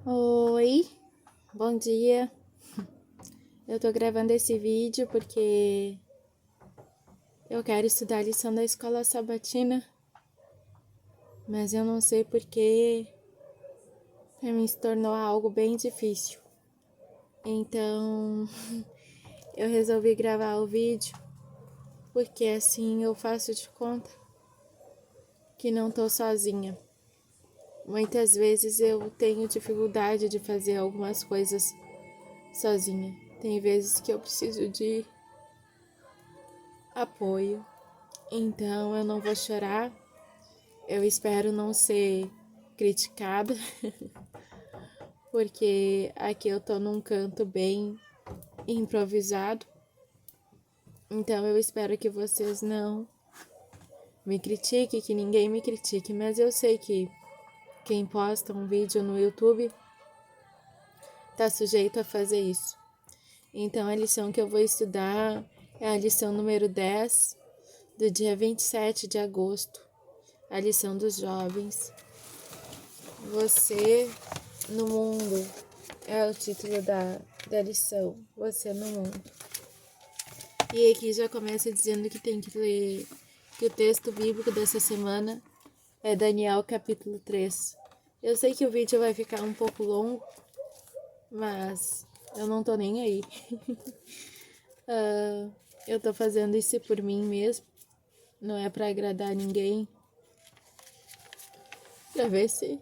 Oi, bom dia. Eu tô gravando esse vídeo porque eu quero estudar a lição da escola sabatina, mas eu não sei porque pra mim se tornou algo bem difícil. Então, eu resolvi gravar o vídeo porque assim eu faço de conta que não tô sozinha. Muitas vezes eu tenho dificuldade de fazer algumas coisas sozinha. Tem vezes que eu preciso de apoio. Então eu não vou chorar. Eu espero não ser criticada, porque aqui eu tô num canto bem improvisado. Então eu espero que vocês não me critiquem, que ninguém me critique, mas eu sei que quem posta um vídeo no YouTube tá sujeito a fazer isso. Então a lição que eu vou estudar é a lição número 10 do dia 27 de agosto, a lição dos jovens. Você no mundo é o título da lição. Você no mundo. E aqui já começa dizendo que tem que ler, que o texto bíblico dessa semana é Daniel capítulo 3. Eu sei que o vídeo vai ficar um pouco longo, mas eu não tô nem aí. Eu tô fazendo isso por mim mesmo, não é pra agradar ninguém, pra ver se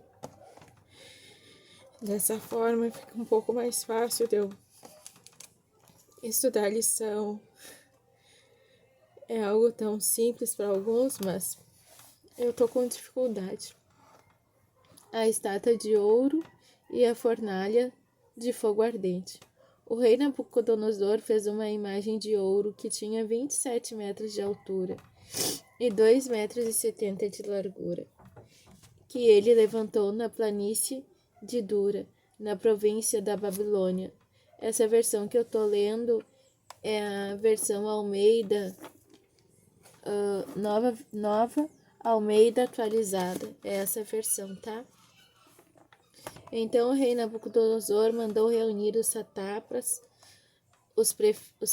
dessa forma fica um pouco mais fácil de eu estudar a lição. É algo tão simples para alguns, mas eu tô com dificuldade. A estátua de ouro e a fornalha de fogo ardente. O rei Nabucodonosor fez uma imagem de ouro que tinha 27 metros de altura e 2,70 metros de largura, que ele levantou na planície de Dura, na província da Babilônia. Essa versão que eu tô lendo é a versão Almeida, nova Almeida atualizada. É essa versão, tá? Então o rei Nabucodonosor mandou reunir os satrapas, os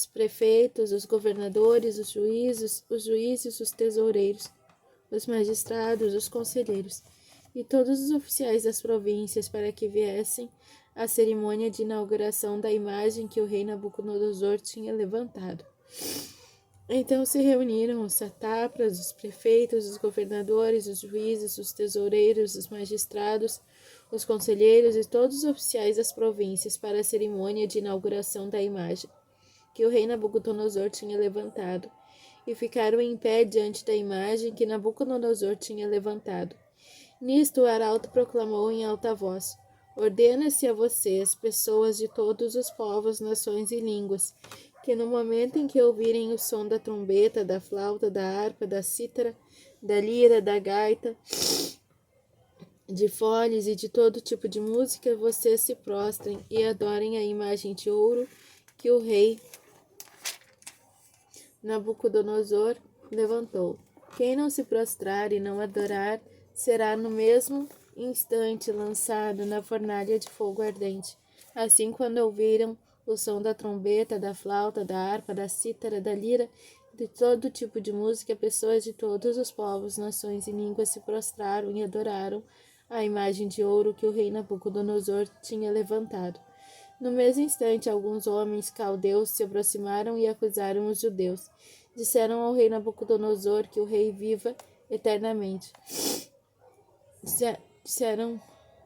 prefeitos, os governadores, os juízes, os tesoureiros, os magistrados, os conselheiros e todos os oficiais das províncias para que viessem à cerimônia de inauguração da imagem que o rei Nabucodonosor tinha levantado. Então se reuniram os satrapas, os prefeitos, os governadores, os juízes, os tesoureiros, os magistrados, os conselheiros e todos os oficiais das províncias para a cerimônia de inauguração da imagem que o rei Nabucodonosor tinha levantado, e ficaram em pé diante da imagem que Nabucodonosor tinha levantado. Nisto o arauto proclamou em alta voz: Ordena-se a vocês, pessoas de todos os povos, nações e línguas, que no momento em que ouvirem o som da trombeta, da flauta, da harpa, da cítara, da lira, da gaita, de foles e de todo tipo de música, vocês se prostrem e adorem a imagem de ouro que o rei Nabucodonosor levantou. Quem não se prostrar e não adorar será no mesmo instante lançado na fornalha de fogo ardente. Assim, quando ouviram o som da trombeta, da flauta, da harpa, da cítara, da lira, de todo tipo de música, pessoas de todos os povos, nações e línguas se prostraram e adoraram a imagem de ouro que o rei Nabucodonosor tinha levantado. No mesmo instante, alguns homens caldeus se aproximaram e acusaram os judeus. Disseram ao rei Nabucodonosor que o rei viva eternamente. Disseram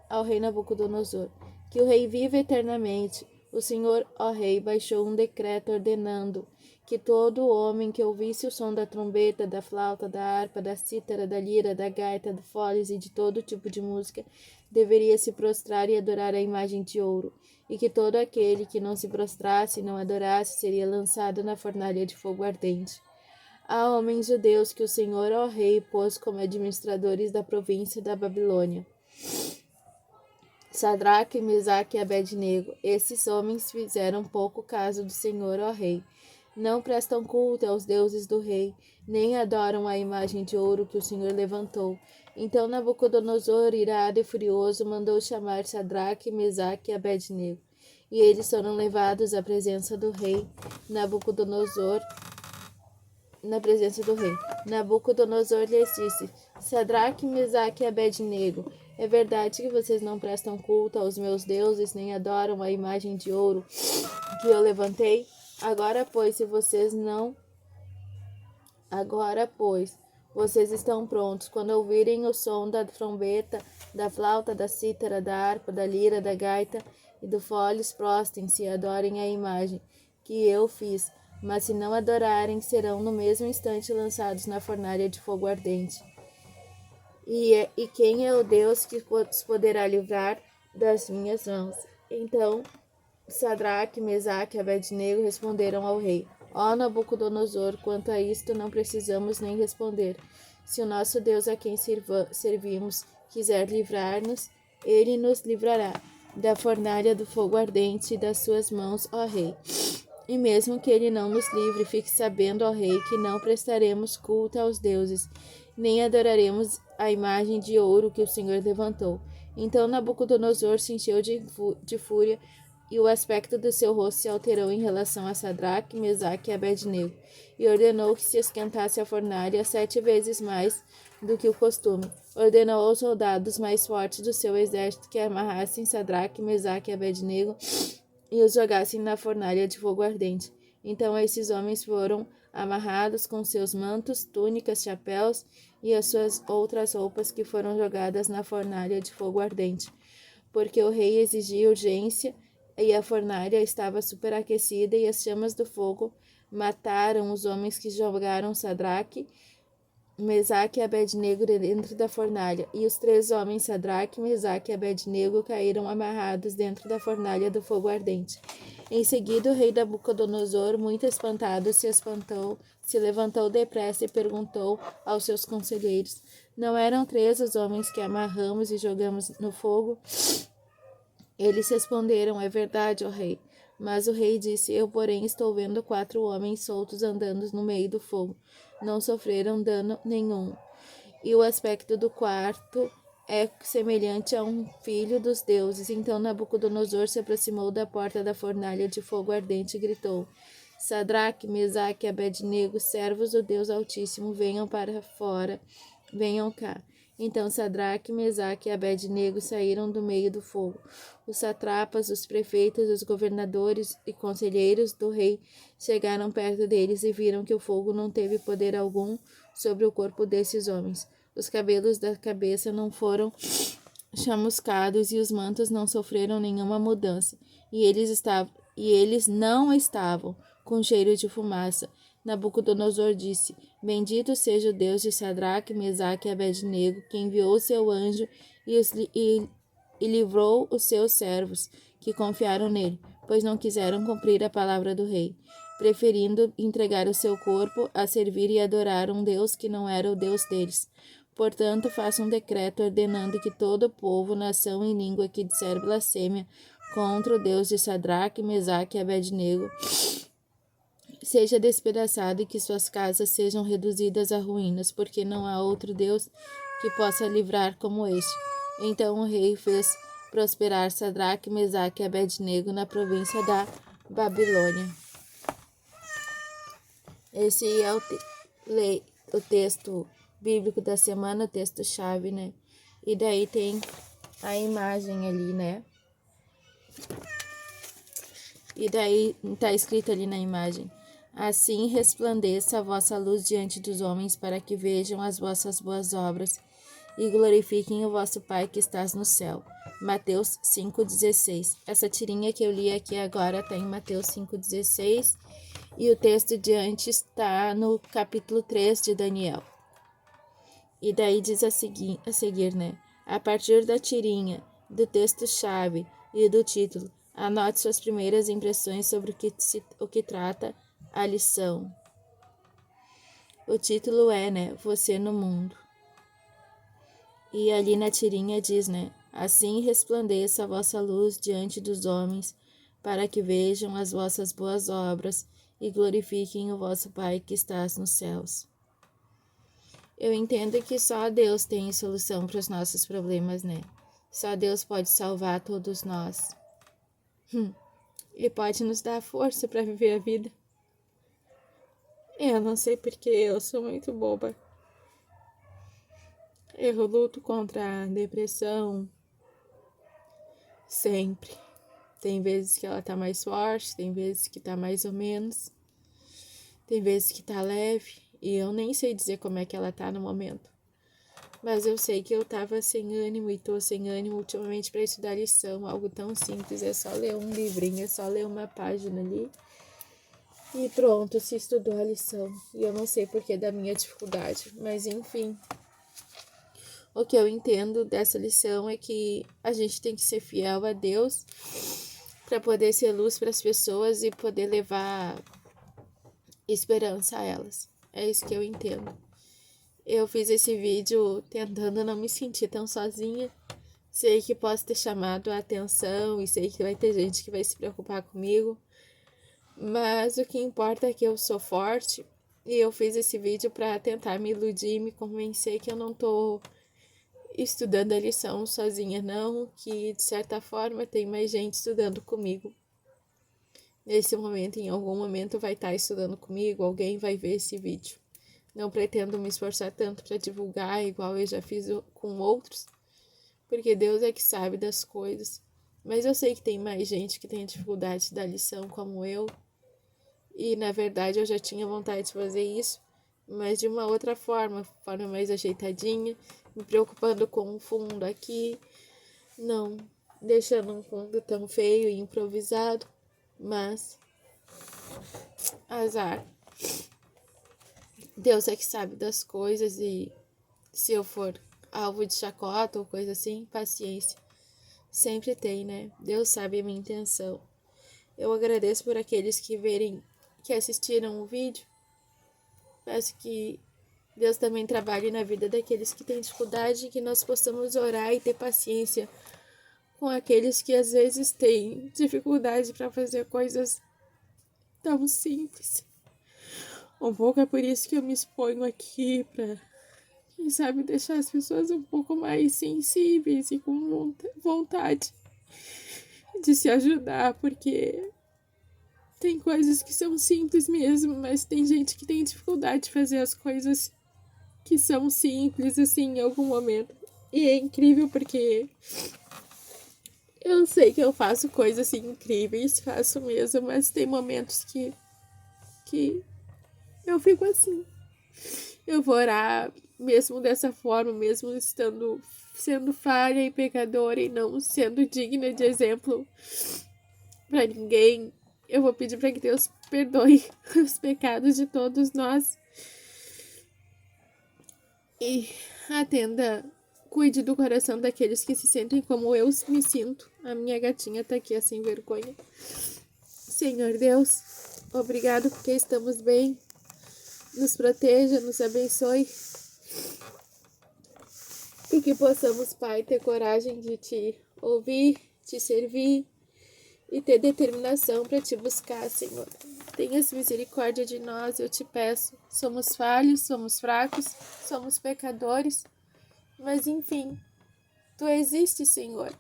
ao rei Nabucodonosor que o rei viva eternamente. O Senhor, ó rei, baixou um decreto ordenando que todo homem que ouvisse o som da trombeta, da flauta, da harpa, da cítara, da lira, da gaita, do foles e de todo tipo de música deveria se prostrar e adorar a imagem de ouro, e que todo aquele que não se prostrasse e não adorasse seria lançado na fornalha de fogo ardente. Há homens judeus que o Senhor, ó rei, pôs como administradores da província da Babilônia: Sadraque, Mesaque e Abednego. Esses homens fizeram pouco caso do Senhor, ó rei. não prestam culto aos deuses do rei, nem adoram a imagem de ouro que o Senhor levantou. Então Nabucodonosor, irado e furioso, mandou chamar Sadraque, Mesaque e Abednego. E eles foram levados à presença do rei Nabucodonosor. Nabucodonosor lhes disse: Sadraque, Mesaque e Abednego, é verdade que vocês não prestam culto aos meus deuses, nem adoram a imagem de ouro que eu levantei? Agora, pois, vocês estão prontos. Quando ouvirem o som da trombeta, da flauta, da cítara, da harpa, da lira, da gaita e do foles, prostem-se e adorem a imagem que eu fiz. Mas se não adorarem, serão no mesmo instante lançados na fornalha de fogo ardente. E quem é o Deus que os poderá livrar das minhas mãos? Então Sadraque, Mesaque e Abednego responderam ao rei: Ó Nabucodonosor, quanto a isto não precisamos nem responder. Se o nosso Deus a quem servimos quiser livrar-nos, ele nos livrará da fornalha do fogo ardente e das suas mãos, ó rei. E mesmo que ele não nos livre, fique sabendo, ó rei, que não prestaremos culto aos deuses, nem adoraremos a imagem de ouro que o Senhor levantou. Então Nabucodonosor se encheu de fúria, e o aspecto do seu rosto se alterou em relação a Sadraque, Mesaque e Abednego, e ordenou que se esquentasse a fornalha 7 vezes mais do que o costume. Ordenou aos soldados mais fortes do seu exército que amarrassem Sadraque, Mesaque e Abednego e os jogassem na fornalha de fogo ardente. Então esses homens foram amarrados com seus mantos, túnicas, chapéus e as suas outras roupas que foram jogadas na fornalha de fogo ardente, porque o rei exigia urgência e a fornalha estava superaquecida e as chamas do fogo mataram os homens que jogaram Sadraque, Mesaque e Abednego dentro da fornalha, e os 3 homens, Sadraque, Mesaque e Abednego, caíram amarrados dentro da fornalha do fogo ardente. Em seguida, o rei Nabucodonosor, muito espantado, se levantou depressa e perguntou aos seus conselheiros: Não eram 3 os homens que amarramos e jogamos no fogo? Eles responderam: É verdade, ó rei. Mas o rei disse: Eu, porém, estou vendo 4 homens soltos andando no meio do fogo. Não sofreram dano nenhum. E o aspecto do quarto é semelhante a um filho dos deuses. Então Nabucodonosor se aproximou da porta da fornalha de fogo ardente e gritou: Sadraque, Mesaque e Abednego, servos do Deus Altíssimo, venham para fora, venham cá. Então Sadraque, Mesaque e Abednego saíram do meio do fogo. Os satrapas, os prefeitos, os governadores e conselheiros do rei chegaram perto deles e viram que o fogo não teve poder algum sobre o corpo desses homens. Os cabelos da cabeça não foram chamuscados e os mantos não sofreram nenhuma mudança. E eles não estavam com cheiro de fumaça. Nabucodonosor disse: Bendito seja o Deus de Sadraque, Mesaque e Abednego, que enviou seu anjo e livrou os seus servos, que confiaram nele, pois não quiseram cumprir a palavra do rei, preferindo entregar o seu corpo a servir e adorar um Deus que não era o Deus deles. Portanto, faça um decreto ordenando que todo povo, nação e língua que disser blasfêmia contra o Deus de Sadraque, Mesaque e Abednego seja despedaçado e que suas casas sejam reduzidas a ruínas, porque não há outro Deus que possa livrar como este. Então o rei fez prosperar Sadraque, Mesaque e Abednego na província da Babilônia. Esse é o texto bíblico da semana, o texto-chave, né? E daí tem a imagem ali, né? E daí tá escrito ali na imagem: Assim resplandeça a vossa luz diante dos homens, para que vejam as vossas boas obras e glorifiquem o vosso Pai que estás no céu. Mateus 5,16. Essa tirinha que eu li aqui agora está em Mateus 5,16 e o texto de antes está no capítulo 3 de Daniel. E daí diz a seguir, né? A partir da tirinha, do texto-chave e do título, anote suas primeiras impressões sobre o que trata a lição. O título é, né? Você no mundo. E ali na tirinha diz, né? Assim resplandeça a vossa luz diante dos homens, para que vejam as vossas boas obras e glorifiquem o vosso Pai que estás nos céus. Eu entendo que só Deus tem solução para os nossos problemas, né? Só Deus pode salvar todos nós. E pode nos dar força para viver a vida. Eu não sei porque eu sou muito boba. Eu luto contra a depressão sempre. Tem vezes que ela tá mais forte, tem vezes que tá mais ou menos. Tem vezes que tá leve e eu nem sei dizer como é que ela tá no momento. Mas eu sei que eu tava sem ânimo e tô sem ânimo ultimamente para estudar lição. Algo tão simples, é só ler um livrinho, é só ler uma página ali. E pronto, se estudou a lição. E eu não sei porquê da minha dificuldade, mas enfim. O que eu entendo dessa lição é que a gente tem que ser fiel a Deus para poder ser luz para as pessoas e poder levar esperança a elas. É isso que eu entendo. Eu fiz esse vídeo tentando não me sentir tão sozinha. Sei que posso ter chamado a atenção e sei que vai ter gente que vai se preocupar comigo. Mas o que importa é que eu sou forte e eu fiz esse vídeo para tentar me iludir e me convencer que eu não tô estudando a lição sozinha não, que de certa forma tem mais gente estudando comigo. Nesse momento, em algum momento vai estar estudando comigo, alguém vai ver esse vídeo. Não pretendo me esforçar tanto para divulgar, igual eu já fiz com outros, porque Deus é que sabe das coisas. Mas eu sei que tem mais gente que tem dificuldade da lição como eu. E, na verdade, eu já tinha vontade de fazer isso, mas de uma outra forma mais ajeitadinha, me preocupando com um fundo aqui, não deixando um fundo tão feio e improvisado, mas azar. Deus é que sabe das coisas e se eu for alvo de chacota ou coisa assim, paciência. Sempre tem, né? Deus sabe a minha intenção. Eu agradeço por aqueles que assistiram o vídeo. Peço que Deus também trabalhe na vida daqueles que têm dificuldade e que nós possamos orar e ter paciência com aqueles que às vezes têm dificuldade para fazer coisas tão simples. Um pouco é por isso que eu me exponho aqui para, quem sabe, deixar as pessoas um pouco mais sensíveis e com vontade de se ajudar, porque tem coisas que são simples mesmo, mas tem gente que tem dificuldade de fazer as coisas que são simples, assim, em algum momento. E é incrível porque eu sei que eu faço coisas assim, incríveis, faço mesmo, mas tem momentos que eu fico assim. Eu vou orar mesmo dessa forma, mesmo sendo falha e pecadora e não sendo digna de exemplo para ninguém. Eu vou pedir para que Deus perdoe os pecados de todos nós e atenda, cuide do coração daqueles que se sentem como eu me sinto. A minha gatinha tá aqui assim, vergonha. Senhor Deus, obrigado porque estamos bem. Nos proteja, nos abençoe. E que possamos, Pai, ter coragem de te ouvir, te servir e ter determinação para te buscar, Senhor. Tenhas misericórdia de nós, eu te peço. Somos falhos, somos fracos, somos pecadores, mas enfim, tu existes, Senhor.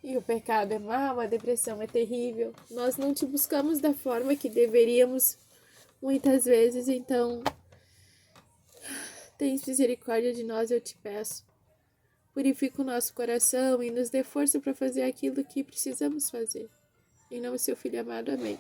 E o pecado é mau, a depressão é terrível. Nós não te buscamos da forma que deveríamos muitas vezes, então tens misericórdia de nós, eu te peço. Purifica o nosso coração e nos dê força para fazer aquilo que precisamos fazer. Em nome do seu Filho amado, amém.